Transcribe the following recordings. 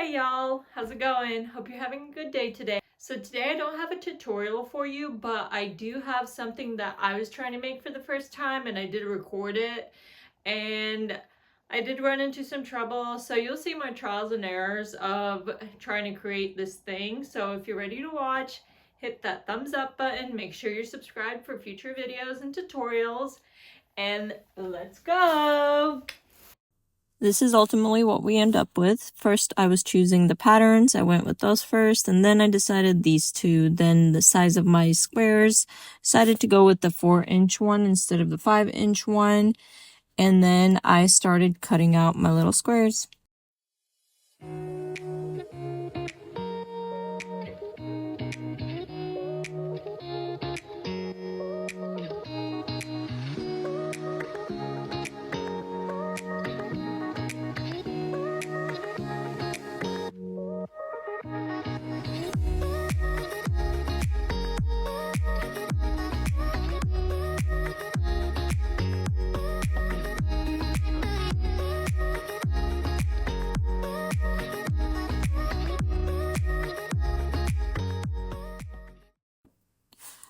Hey y'all, how's it going? Hope you're having a good day today. So today I don't have a tutorial for you, but I do have something that I was trying to make for the first time, and I did record it, and I did run into some trouble. So you'll see my trials and errors of trying to create this thing. So if you're ready to watch, hit that thumbs up button, make sure you're subscribed for future videos and tutorials, and let's go! This is ultimately what we end up with. First, I was choosing the patterns. I went with those first, and then I decided these two. Then the size of my squares, decided to go with the 4-inch one instead of the 5-inch one. And then I started cutting out my little squares.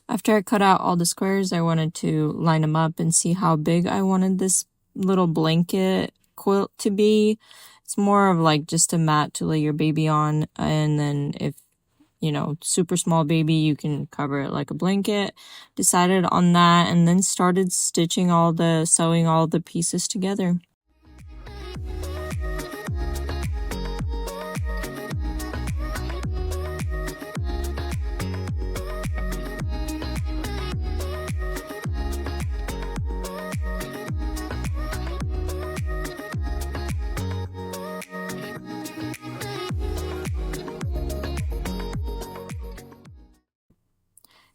After I cut out all the squares, I wanted to line them up and see how big I wanted this little blanket quilt to be. It's more of like just a mat to lay your baby on, and then if, you know, super small baby, you can cover it like a blanket. Decided on that and then started sewing all the pieces together.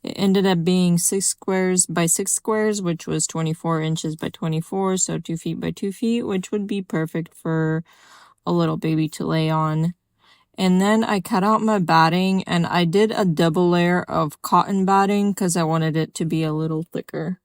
It ended up being 6 squares by 6 squares, which was 24 inches by 24, so 2 feet by 2 feet, which would be perfect for a little baby to lay on. And then I cut out my batting, and I did a double layer of cotton batting because I wanted it to be a little thicker.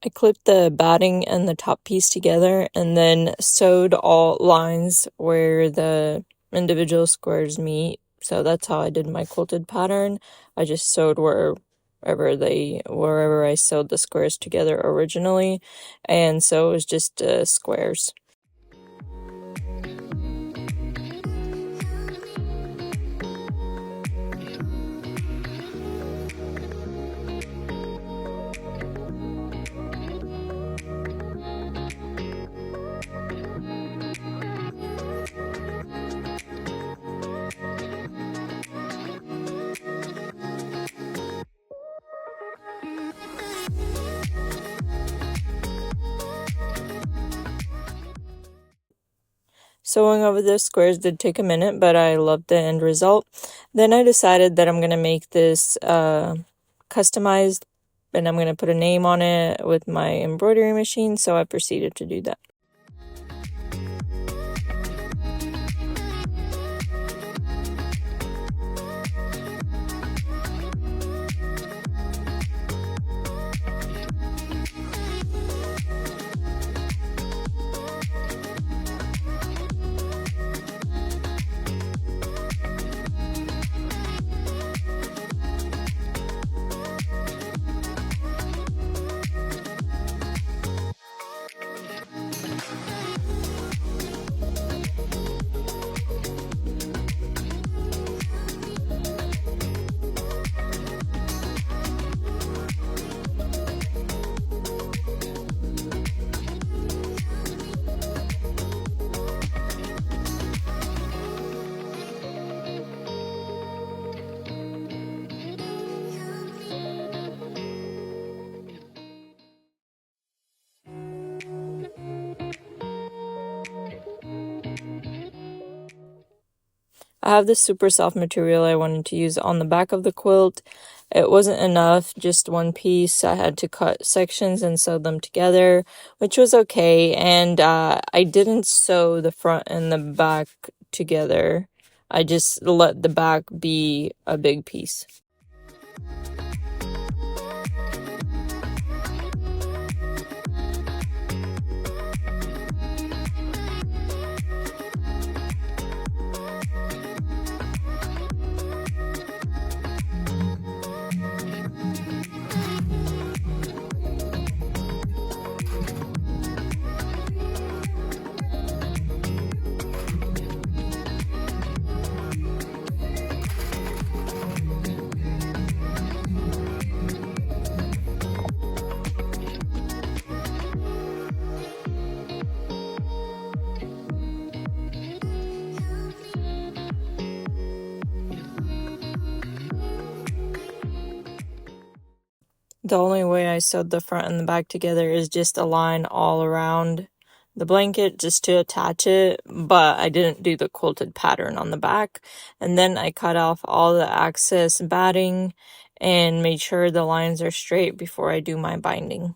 I clipped the batting and the top piece together and then sewed all lines where the individual squares meet. So that's how I did my quilted pattern. I just sewed wherever I sewed the squares together originally, and so it was just squares. Sewing over the squares did take a minute, but I loved the end result. Then I decided that I'm going to make this customized, and I'm going to put a name on it with my embroidery machine, so I proceeded to do that. I have this super soft material I wanted to use on the back of the quilt, it wasn't enough, just one piece. I had to cut sections and sew them together, which was okay. And I didn't sew the front and the back together. I just let the back be a big piece. The only way I sewed the front and the back together is just a line all around the blanket just to attach it, but I didn't do the quilted pattern on the back. And then I cut off all the excess batting and made sure the lines are straight before I do my binding.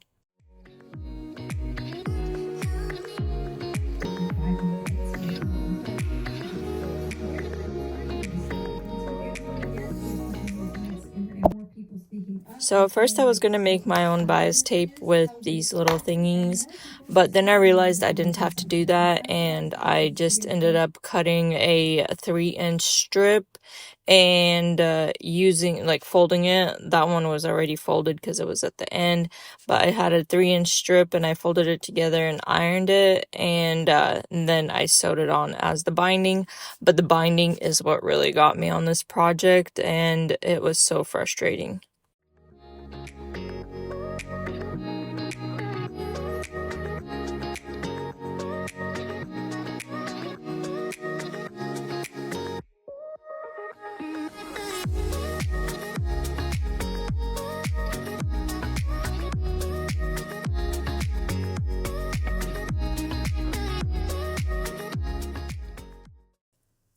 So first I was going to make my own bias tape with these little thingies, but then I realized I didn't have to do that, and I just ended up cutting a 3-inch strip and folding it. That one was already folded because it was at the end, but I had a 3-inch strip and I folded it together and ironed it, and then I sewed it on as the binding. But the binding is what really got me on this project, and it was so frustrating.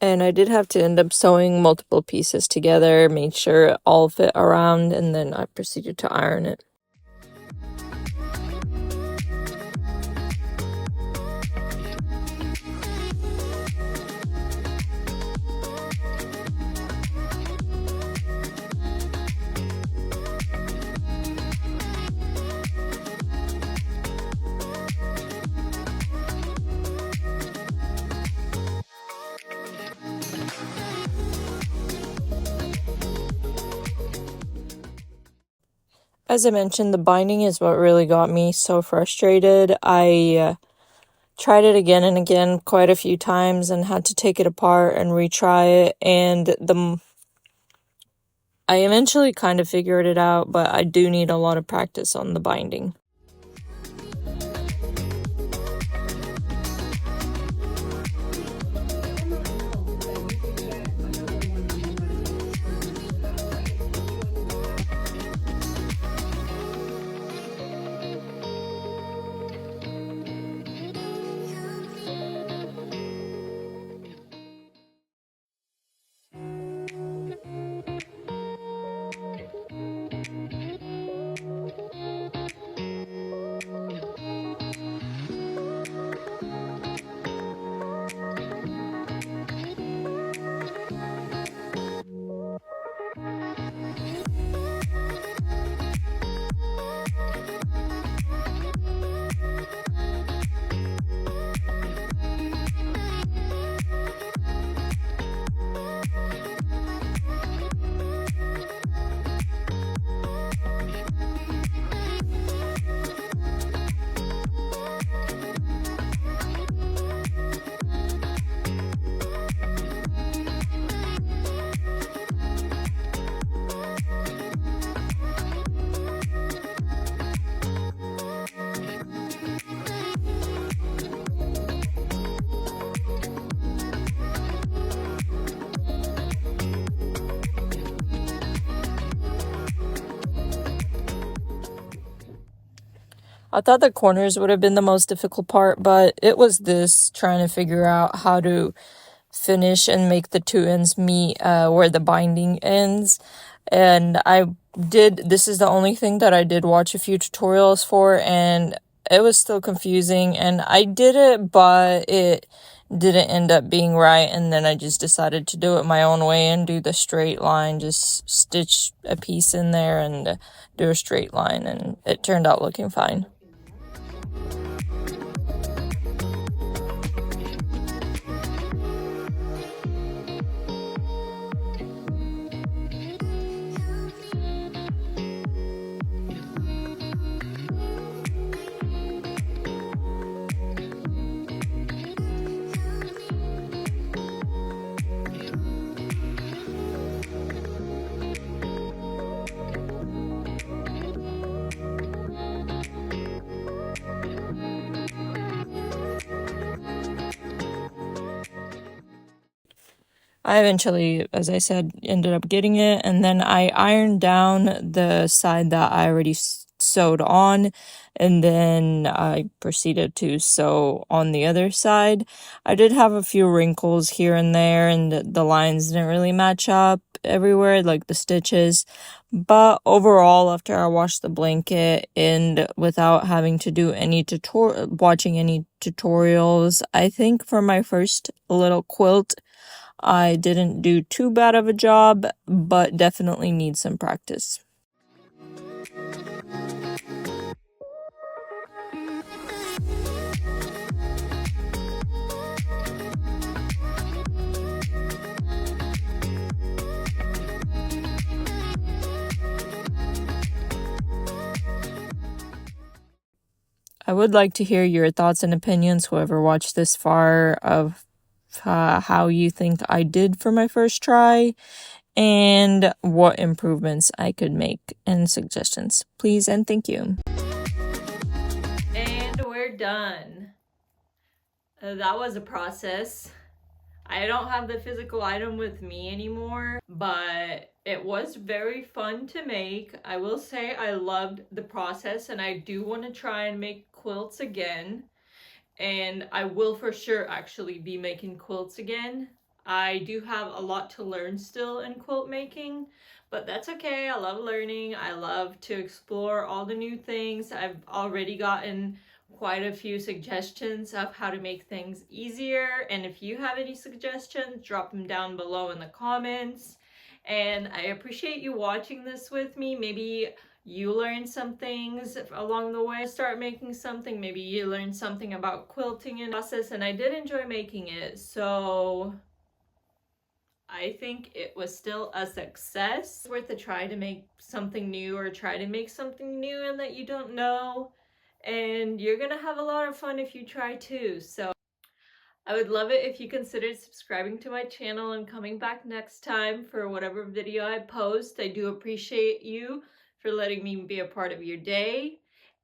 And I did have to end up sewing multiple pieces together, made sure it all fit around, and then I proceeded to iron it. As I mentioned, the binding is what really got me so frustrated. I tried it again and again quite a few times and had to take it apart and retry it, and I eventually kind of figured it out, but I do need a lot of practice on the binding. I thought the corners would have been the most difficult part, but it was trying to figure out how to finish and make the two ends meet where the binding ends. And this is the only thing that I did watch a few tutorials for, and it was still confusing, and I did it, but it didn't end up being right, and then I just decided to do it my own way and do the straight line, just stitch a piece in there and do a straight line, and it turned out looking fine. I eventually, as I said, ended up getting it, and then I ironed down the side that I already sewed on, and then I proceeded to sew on the other side. I did have a few wrinkles here and there, and the lines didn't really match up everywhere, like the stitches, but overall, after I washed the blanket and without having to do any watching any tutorials, I think for my first little quilt, I didn't do too bad of a job, but definitely need some practice. I would like to hear your thoughts and opinions, whoever watched this far, of how you think I did for my first try, and what improvements I could make, and suggestions. Please and thank you. And we're done. That was a process. I don't have the physical item with me anymore, but it was very fun to make. I will say I loved the process, and I do want to try and make quilts again. And I will for sure actually be making quilts again. I do have a lot to learn still in quilt making, but that's okay. I love learning. I love to explore all the new things. I've already gotten quite a few suggestions of how to make things easier, and if you have any suggestions, drop them down below in the comments. And I appreciate you watching this with me. Maybe you learned some things along the way. Start making something. Maybe you learned something about quilting and process, and I did enjoy making it, so I think it was still a success. It's worth a try to make something new, or try to make something new and that you don't know, and you're gonna have a lot of fun if you try too. So I would love it if you considered subscribing to my channel and coming back next time for whatever video I post. I do appreciate you for letting me be a part of your day,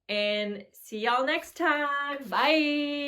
and see y'all next time. Bye.